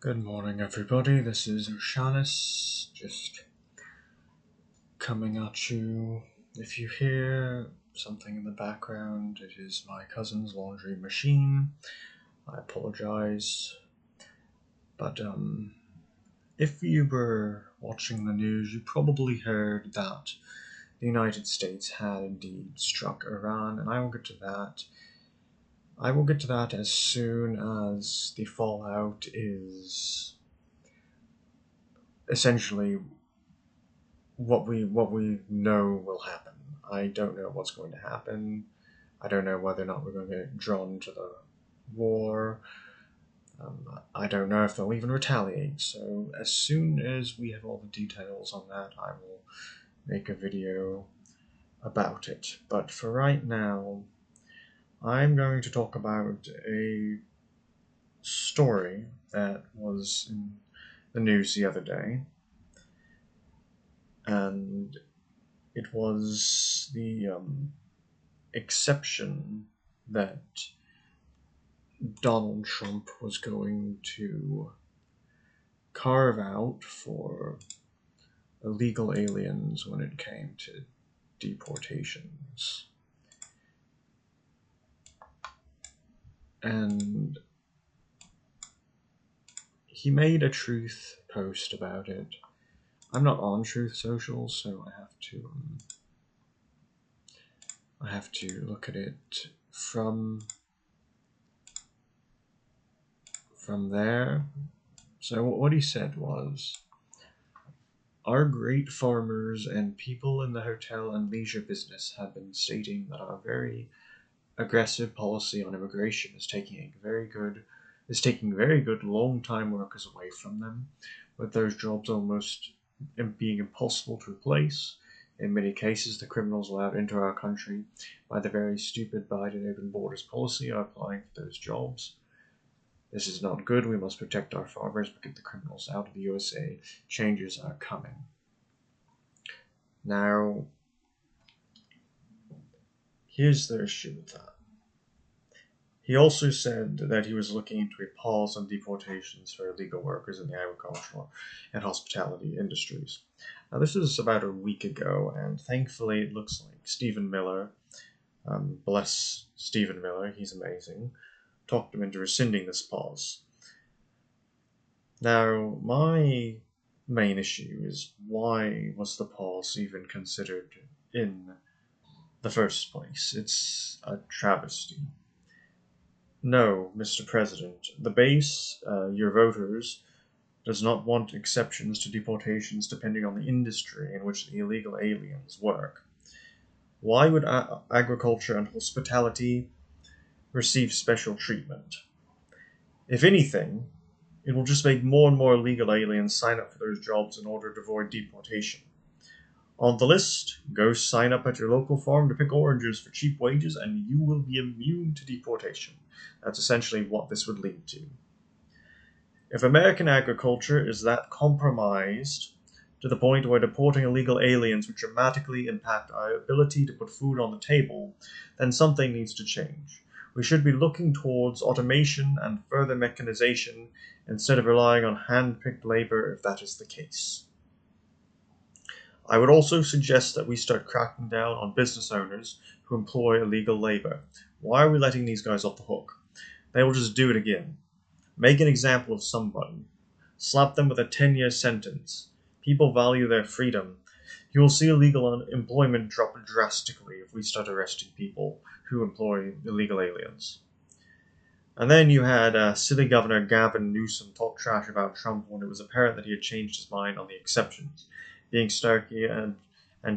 Good morning, everybody. This is Oshanis, just coming at you. If you hear something in the background, it is my cousin's laundry machine. I apologize. But, if you were watching the news, you probably heard that the United States had indeed struck Iran, and I will get to that. I will get to that as soon as the fallout is essentially what we know will happen. I don't know what's going to happen. I don't know whether or not we're going to get drawn to the war. I don't know if they'll even retaliate. So as soon as we have all the details on that, I will make a video about it. But for right now, I'm going to talk about a story that was in the news the other day. And it was the exception that Donald Trump was going to carve out for illegal aliens when it came to deportations. And he made a truth post about it. I'm not on Truth Social, so I have to look at it from there. So what he said was, our great farmers and people in the hotel and leisure business have been stating that our very aggressive policy on immigration is taking very good long-time workers away from them, with those jobs almost being impossible to replace. In many cases, the criminals allowed into our country by the very stupid Biden open borders policy are applying for those jobs. This is not good. We must protect our farmers, but get the criminals out of the USA. Changes are coming. Now, here's the issue with that. He also said that he was looking into a pause on deportations for illegal workers in the agricultural and hospitality industries. Now, this is about a week ago, and thankfully it looks like Stephen Miller, bless Stephen Miller, he's amazing, talked him into rescinding this pause. Now, my main issue is, why was the pause even considered in the first place? It's a travesty. No, Mr. President, the base, your voters, does not want exceptions to deportations depending on the industry in which the illegal aliens work. Why would agriculture and hospitality receive special treatment? If anything, it will just make more and more illegal aliens sign up for those jobs in order to avoid deportation. On the list, go sign up at your local farm to pick oranges for cheap wages and you will be immune to deportation. That's essentially what this would lead to. If American agriculture is that compromised to the point where deporting illegal aliens would dramatically impact our ability to put food on the table, then something needs to change. We should be looking towards automation and further mechanization instead of relying on hand-picked labor if that is the case. I would also suggest that we start cracking down on business owners who employ illegal labor. Why are we letting these guys off the hook? They will just do it again. Make an example of somebody. Slap them with a 10-year sentence. People value their freedom. You will see illegal unemployment drop drastically if we start arresting people who employ illegal aliens. And then you had silly Governor Gavin Newsom talk trash about Trump when it was apparent that he had changed his mind on the exceptions, being snarky and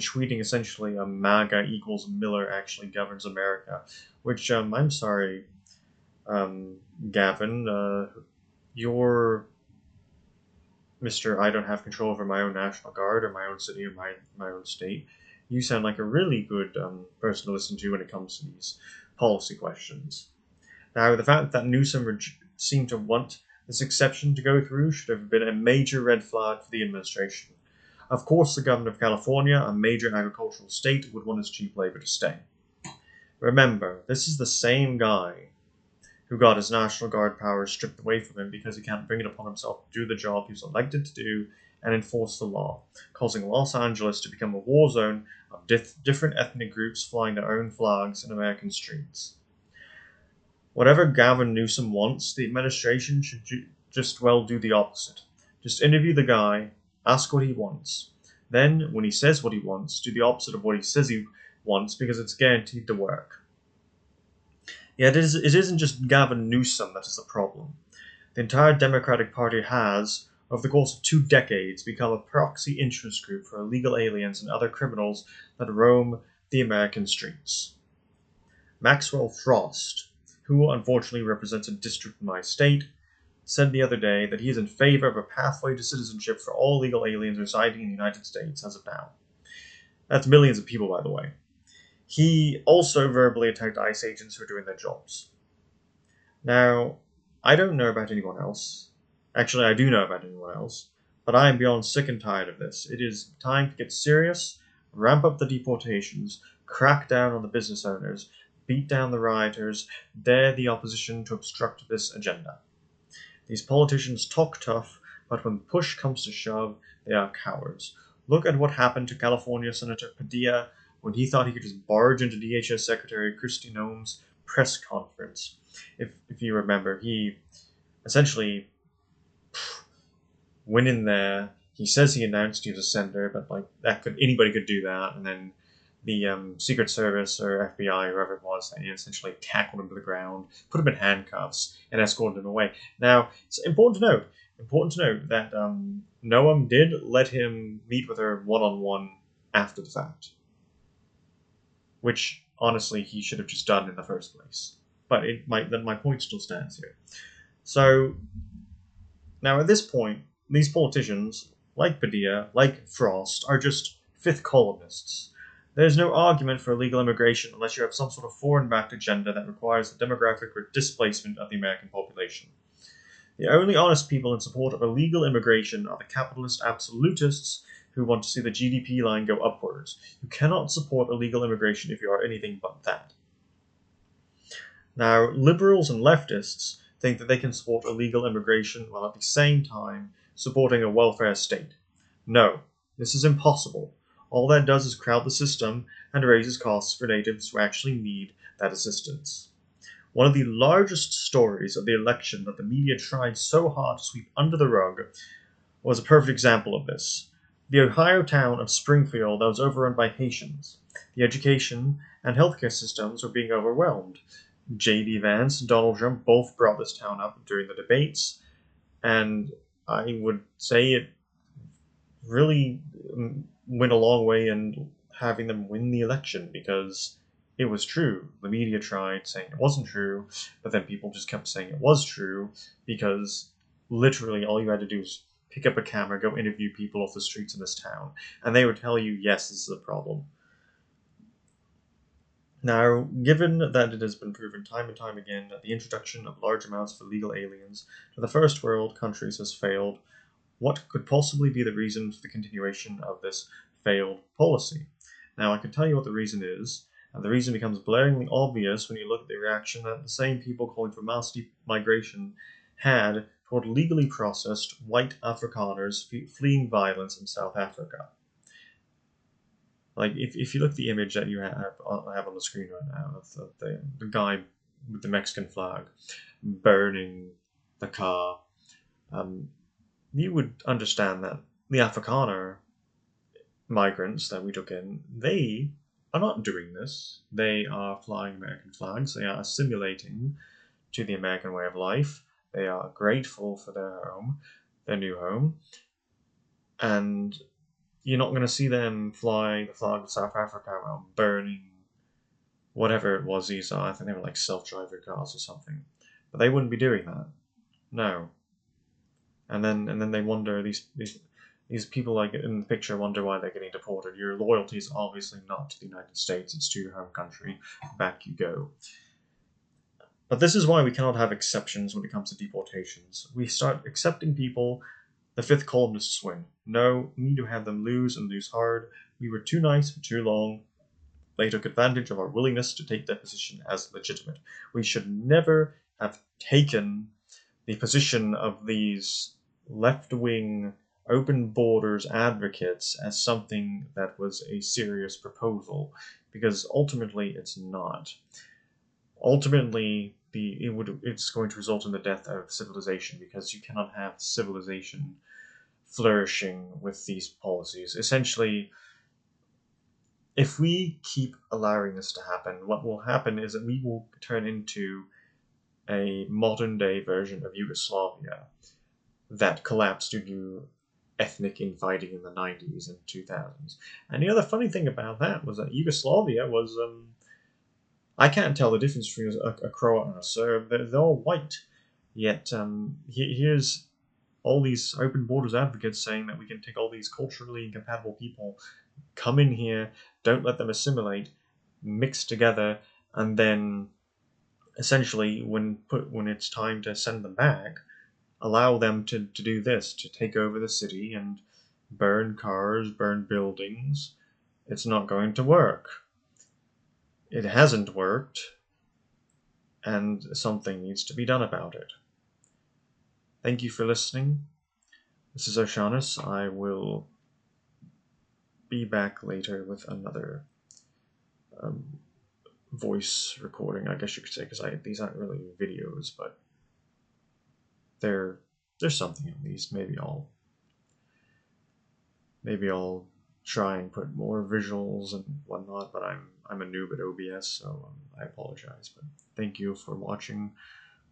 tweeting essentially MAGA equals Miller actually governs America, which, I'm sorry, Gavin, you're Mr. I don't have control over my own National Guard or my own city or my own state. You sound like a really good person to listen to when it comes to these policy questions. Now, the fact that Newsom seemed to want this exception to go through should have been a major red flag for the administration. Of course, the governor of California, a major agricultural state, would want his cheap labor to stay. Remember, this is the same guy who got his National Guard powers stripped away from him because he can't bring it upon himself to do the job he was elected to do and enforce the law, causing Los Angeles to become a war zone of different ethnic groups flying their own flags in American streets. Whatever Gavin Newsom wants, the administration should just well do the opposite. Just interview the guy, ask what he wants. Then, when he says what he wants, do the opposite of what he says he wants because it's guaranteed to work. Yet it isn't just Gavin Newsom that is the problem. The entire Democratic Party has, over the course of 2 decades, become a proxy interest group for illegal aliens and other criminals that roam the American streets. Maxwell Frost, who unfortunately represents a district in my state, said the other day that he is in favor of a pathway to citizenship for all illegal aliens residing in the United States as of now. That's millions of people, by the way. He also verbally attacked ICE agents who are doing their jobs. Now, I don't know about anyone else. Actually, I do know about anyone else, but I am beyond sick and tired of this. It is time to get serious, ramp up the deportations, crack down on the business owners, beat down the rioters, dare the opposition to obstruct this agenda. These politicians talk tough, but when push comes to shove, they are cowards. Look at what happened to California Senator Padilla when he thought he could just barge into DHS Secretary Kristi Noem's press conference. If you remember, he essentially went in there. He says he announced he was a senator, but anybody could do that. And then the Secret Service or FBI, whoever it was, they essentially tackled him to the ground, put him in handcuffs, and escorted him away. Now, it's important to note that Noam did let him meet with her one-on-one after the fact, which honestly he should have just done in the first place. But my point still stands here. So now at this point, these politicians, like Padilla, like Frost, are just fifth columnists. There's no argument for illegal immigration unless you have some sort of foreign-backed agenda that requires the demographic displacement of the American population. The only honest people in support of illegal immigration are the capitalist absolutists who want to see the GDP line go upwards. You cannot support illegal immigration if you are anything but that. Now, liberals and leftists think that they can support illegal immigration while at the same time supporting a welfare state. No, this is impossible. All that does is crowd the system and raises costs for natives who actually need that assistance. One of the largest stories of the election that the media tried so hard to sweep under the rug was a perfect example of this. The Ohio town of Springfield that was overrun by Haitians. The education and healthcare systems were being overwhelmed. J.D. Vance and Donald Trump both brought this town up during the debates, and I would say it really went a long way in having them win the election because it was true. The media tried saying it wasn't true, but then people just kept saying it was true because literally all you had to do was pick up a camera, go interview people off the streets in this town, and they would tell you, yes, this is a problem. Now, given that it has been proven time and time again that the introduction of large amounts of illegal aliens to the first world countries has failed, what could possibly be the reason for the continuation of this failed policy? Now, I can tell you what the reason is, and the reason becomes blaringly obvious when you look at the reaction that the same people calling for mass migration had toward legally processed white Afrikaners fleeing violence in South Africa. Like, if you look at the image that you have on the screen right now of the guy with the Mexican flag burning the car, you would understand that the Afrikaner migrants that we took in, they are not doing this. They are flying American flags. They are assimilating to the American way of life. They are grateful for their home, their new home, and you're not going to see them fly the flag of South Africa while burning whatever it was these are. I think they were like self-driving cars or something. But they wouldn't be doing that. No. And then they wonder, these people like in the picture wonder why they're getting deported. Your loyalty is obviously not to the United States, it's to your home country. Back you go. But this is why we cannot have exceptions when it comes to deportations. We start accepting people, the fifth columnists win. No, we need to have them lose and lose hard. We were too nice for too long. They took advantage of our willingness to take their position as legitimate. We should never, have taken the position of these left-wing open borders advocates as something that was a serious proposal, because ultimately it's not. Ultimately, it's going to result in the death of civilization, because you cannot have civilization flourishing with these policies. Essentially, if we keep allowing this to happen, what will happen is that we will turn into a modern day version of Yugoslavia that collapsed due to ethnic infighting in the 90s and 2000s. And the other funny thing about that was that Yugoslavia was, I can't tell the difference between a Croat and a Serb. They're all white. Yet, here's all these open borders advocates saying that we can take all these culturally incompatible people, come in here, don't let them assimilate, mix together, and then essentially, when it's time to send them back, allow them to do this, to take over the city and burn cars, burn buildings. It's not going to work. It hasn't worked, and something needs to be done about it. Thank you for listening. This is Oceanus. I will be back later with another voice recording, I guess you could say, because these aren't really videos, but there's something at least. Maybe I'll try and put more visuals and whatnot, but I'm a noob at OBS, so I apologize. But thank you for watching.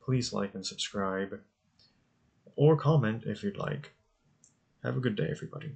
Please like and subscribe, or comment if you'd like. Have a good day, everybody.